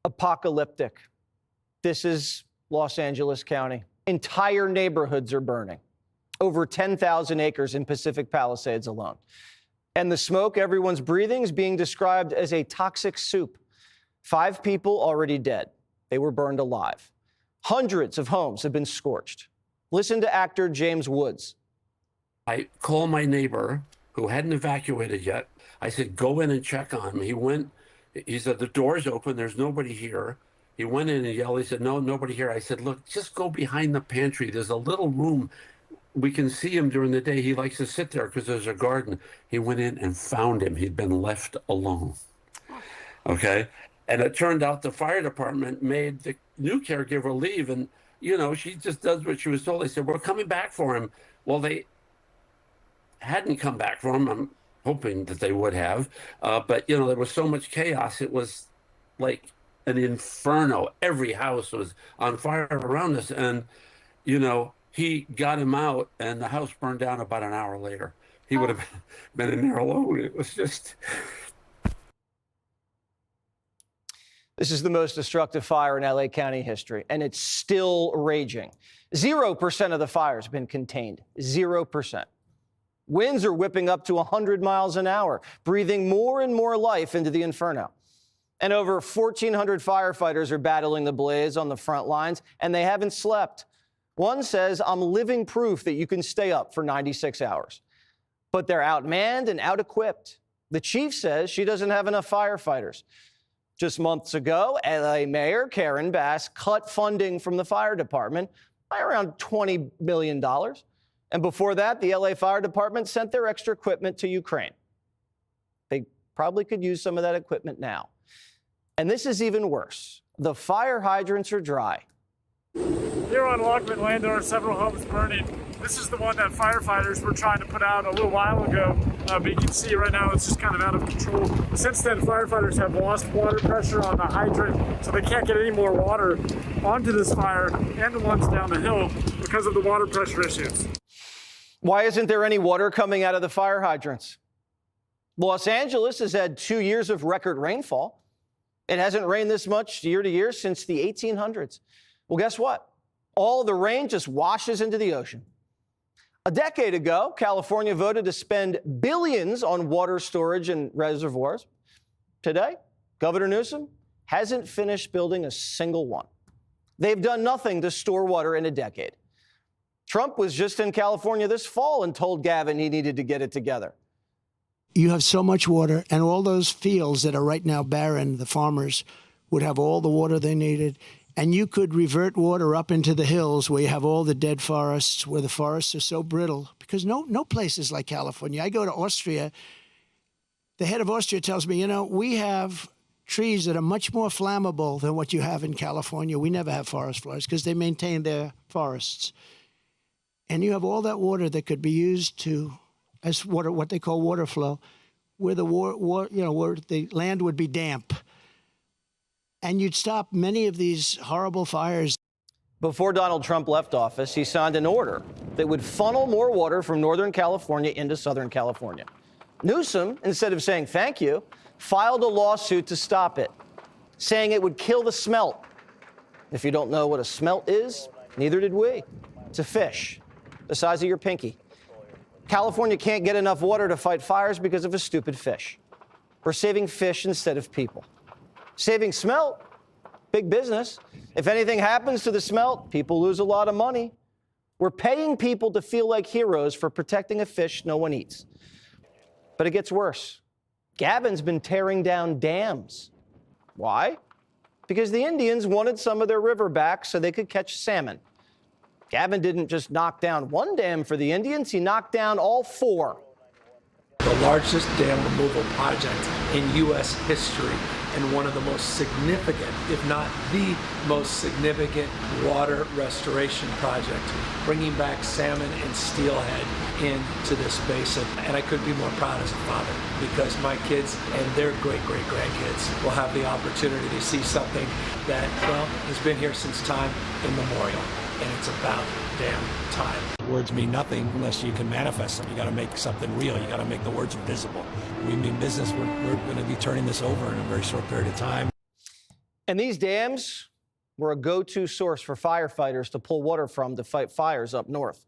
Apocalyptic. This is Los Angeles County. Entire neighborhoods are burning. Over 10,000 acres in Pacific Palisades alone. And the smoke everyone's breathing is being described as a toxic soup. 5 people already dead. They were burned alive. Hundreds of homes have been scorched. Listen to actor James Woods. I called my neighbor who hadn't evacuated yet. I said, go in and check on him. He went, he said, the door's open, there's nobody here. He went in and yelled, he said, no, nobody here. I said, look, just go behind the pantry. There's a little room. We can see him during the day. He likes to sit there because there's a garden. He went in and found him. He'd been left alone. Okay. And it turned out the fire department made the new caregiver leave. And, you know, she just does what she was told. They said, we're coming back for him. Well, they hadn't come back for him. I'm hoping that they would have. But, you know, there was so much chaos. It was like an inferno. Every house was on fire around us. And, you know, he got him out and the house burned down about an hour later. He would have been in there alone. It was just... This is the most destructive fire in LA County history, and it's still raging. 0% of the fire has been contained. 0%. Winds are whipping up to 100 miles an hour, breathing more and more life into the inferno. And over 1,400 firefighters are battling the blaze on the front lines, and they haven't slept. One says, I'm living proof that you can stay up for 96 hours. But they're outmanned and out-equipped. The chief says she doesn't have enough firefighters. Just months ago, LA Mayor Karen Bass cut funding from the fire department by around $20 million. And before that, the LA Fire Department sent their extra equipment to Ukraine. They probably could use some of that equipment now. And this is even worse. The fire hydrants are dry. Here on Lockman Lane, there are several homes burning. This is the one that firefighters were trying to put out a little while ago, but you can see right now it's just kind of out of control. Since then, firefighters have lost water pressure on the hydrant, so they can't get any more water onto this fire and the ones down the hill because of the water pressure issues. Why isn't there any water coming out of the fire hydrants? Los Angeles has had 2 years of record rainfall. It hasn't rained this much year to year since the 1800s. Well, guess what? All the rain just washes into the ocean. A decade ago, California voted to spend billions on water storage and reservoirs. Today, Governor Newsom hasn't finished building a single one. They've done nothing to store water in a decade. Trump was just in California this fall and told Gavin he needed to get it together. You have so much water, and all those fields that are right now barren, the farmers would have all the water they needed. And you could revert water up into the hills where you have all the dead forests, where the forests are so brittle, because no place is like California. I go to Austria. The head of Austria tells me, you know, we have trees that are much more flammable than what you have in California. We never have forest fires because they maintain their forests. And you have all that water that could be used to, as water, what they call water flow, where the where the land would be damp. And you'd stop many of these horrible fires. Before Donald Trump left office, he signed an order that would funnel more water from Northern California into Southern California. Newsom, instead of saying thank you, filed a lawsuit to stop it, saying it would kill the smelt. If you don't know what a smelt is, neither did we. It's a fish the size of your pinky. California can't get enough water to fight fires because of a stupid fish. We're saving fish instead of people. Saving smelt, big business. If anything happens to the smelt, people lose a lot of money. We're paying people to feel like heroes for protecting a fish no one eats. But it gets worse. Gavin's been tearing down dams. Why? Because the Indians wanted some of their river back so they could catch salmon. Gavin didn't just knock down one dam for the Indians, he knocked down all 4. The largest dam removal project in U.S. history, and one of the most significant, if not the most significant, water restoration project, bringing back salmon and steelhead into this basin. And I couldn't be more proud as a father, because my kids and their great-great-grandkids will have the opportunity to see something that, well, has been here since time immemorial. And it's about damn time. Words mean nothing unless you can manifest them. You got to make something real. You got to make the words visible. We mean business. We're going to be turning this over in a very short period of time. And these dams were a go-to source for firefighters to pull water from to fight fires up north.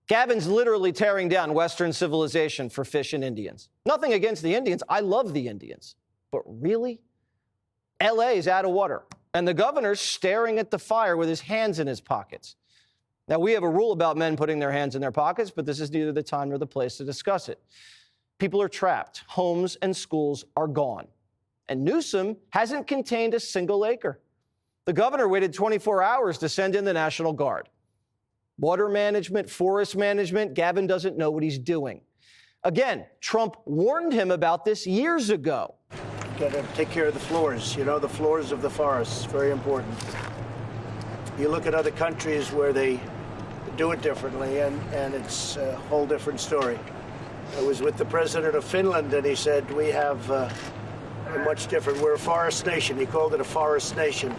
Gavin's literally tearing down Western civilization for fish and Indians. Nothing against the Indians. I love the Indians. But really? LA is out of water, and the governor's staring at the fire with his hands in his pockets. Now, we have a rule about men putting their hands in their pockets, but this is neither the time nor the place to discuss it. People are trapped. Homes and schools are gone. And Newsom hasn't contained a single acre. The governor waited 24 hours to send in the National Guard. Water management, forest management, Gavin doesn't know what he's doing. Again, Trump warned him about this years ago. Got to take care of the floors, the floors of the forests, very important. You look at other countries where they do it differently, and it's a whole different story. I was with the president of Finland, and he said, we have a much different, we're a forest nation. He called it a forest nation.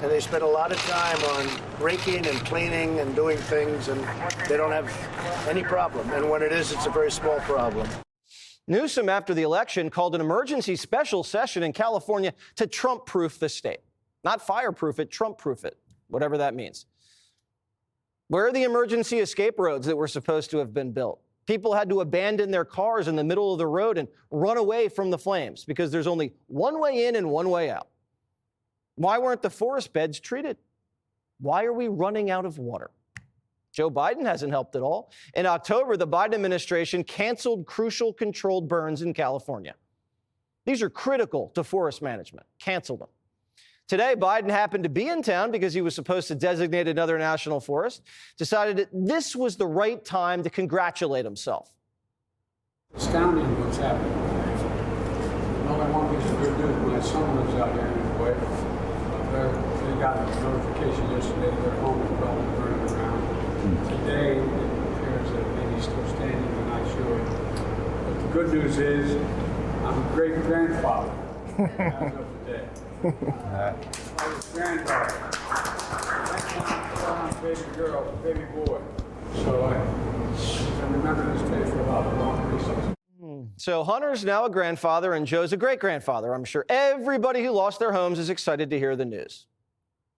And they spend a lot of time on raking and cleaning and doing things, and they don't have any problem. And when it is, it's a very small problem. Newsom, after the election, called an emergency special session in California to Trump-proof the state. Not fireproof it, Trump-proof it, whatever that means. Where are the emergency escape roads that were supposed to have been built? People had to abandon their cars in the middle of the road and run away from the flames because there's only one way in and one way out. Why weren't the forest beds treated? Why are we running out of water? Joe Biden hasn't helped at all. In October, the Biden administration canceled crucial controlled burns in California. These are critical to forest management. Canceled them. Today, Biden happened to be in town because he was supposed to designate another national forest, decided that this was the right time to congratulate himself. Astounding what's happening. All I want is good news. My son lives out here in the way. They got a notification yesterday that their home is well burned around. Today, it appears that maybe still standing, but not sure. But the good news is, I'm a great-grandfather as of today. I was granddaughter. I'm a baby girl, a baby boy. So I remember this day for a lot of long reasons. So Hunter's now a grandfather and Joe's a great-grandfather. I'm sure everybody who lost their homes is excited to hear the news.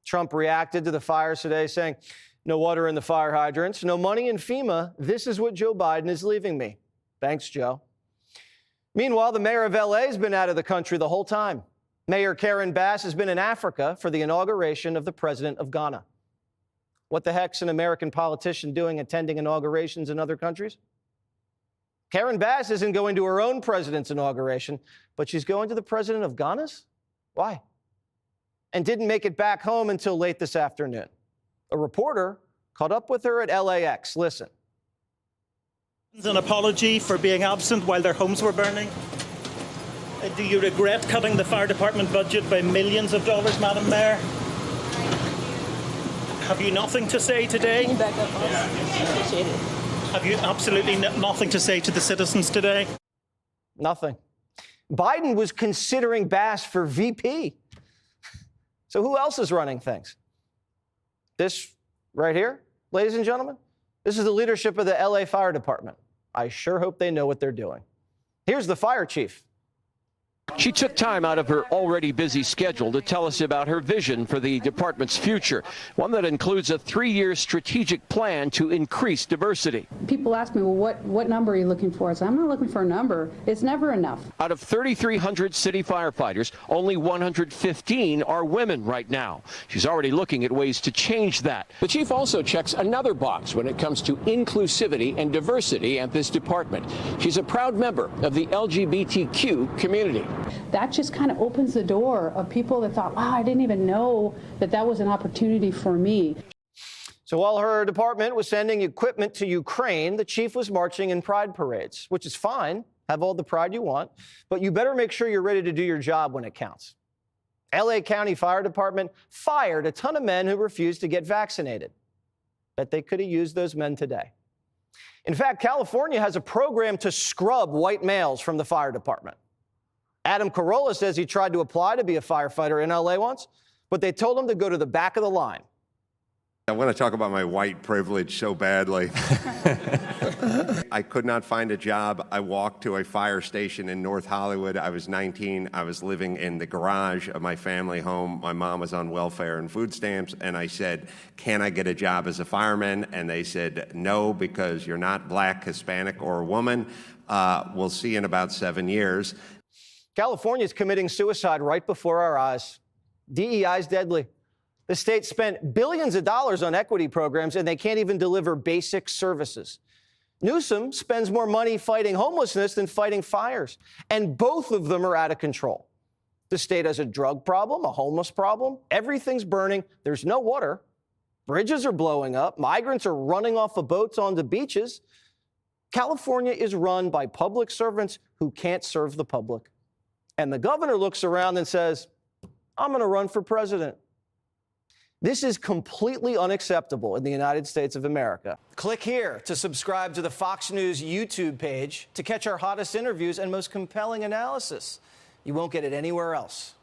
Trump reacted to the fires today saying, no water in the fire hydrants, no money in FEMA. This is what Joe Biden is leaving me. Thanks, Joe. Meanwhile, the mayor of LA has been out of the country the whole time. Mayor Karen Bass has been in Africa for the inauguration of the president of Ghana. What the heck's an American politician doing attending inaugurations in other countries? Karen Bass isn't going to her own president's inauguration, but she's going to the president of Ghana's? Why? And didn't make it back home until late this afternoon. A reporter caught up with her at LAX. Listen. An apology for being absent while their homes were burning. Do you regret cutting the fire department budget by millions of dollars, Madam Mayor? Have you nothing to say today? Can you back up, please? Appreciate it. Have you absolutely nothing to say to the citizens today? Nothing. Biden was considering Bass for VP. So who else is running things? This right here, ladies and gentlemen, this is the leadership of the LA Fire Department. I sure hope they know what they're doing. Here's the fire chief. She took time out of her already busy schedule to tell us about her vision for the department's future, one that includes a 3-year strategic plan to increase diversity. People ask me, well, what number are you looking for? I say, I'm not looking for a number. It's never enough. Out of 3,300 city firefighters, only 115 are women right now. She's already looking at ways to change that. The chief also checks another box when it comes to inclusivity and diversity at this department. She's a proud member of the LGBTQ community. That just kind of opens the door of people that thought, wow, I didn't even know that that was an opportunity for me. So while her department was sending equipment to Ukraine, the chief was marching in pride parades, which is fine. Have all the pride you want, but you better make sure you're ready to do your job when it counts. LA County Fire Department fired a ton of men who refused to get vaccinated. Bet they could have used those men today. In fact, California has a program to scrub white males from the fire department. Adam Carolla says he tried to apply to be a firefighter in LA once, but they told him to go to the back of the line. I want to talk about my white privilege so badly. I could not find a job. I walked to a fire station in North Hollywood. I was 19. I was living in the garage of my family home. My mom was on welfare and food stamps, and I said, can I get a job as a fireman? And they said, no, because you're not black, Hispanic, or a woman. We'll see in about 7 years. California is committing suicide right before our eyes. DEI is deadly. The state spent billions of dollars on equity programs, and they can't even deliver basic services. Newsom spends more money fighting homelessness than fighting fires, and both of them are out of control. The state has a drug problem, a homeless problem. Everything's burning. There's no water. Bridges are blowing up. Migrants are running off of boats onto beaches. California is run by public servants who can't serve the public. And the governor looks around and says, I'm going to run for president. This is completely unacceptable in the United States of America. Click here to subscribe to the Fox News YouTube page to catch our hottest interviews and most compelling analysis. You won't get it anywhere else.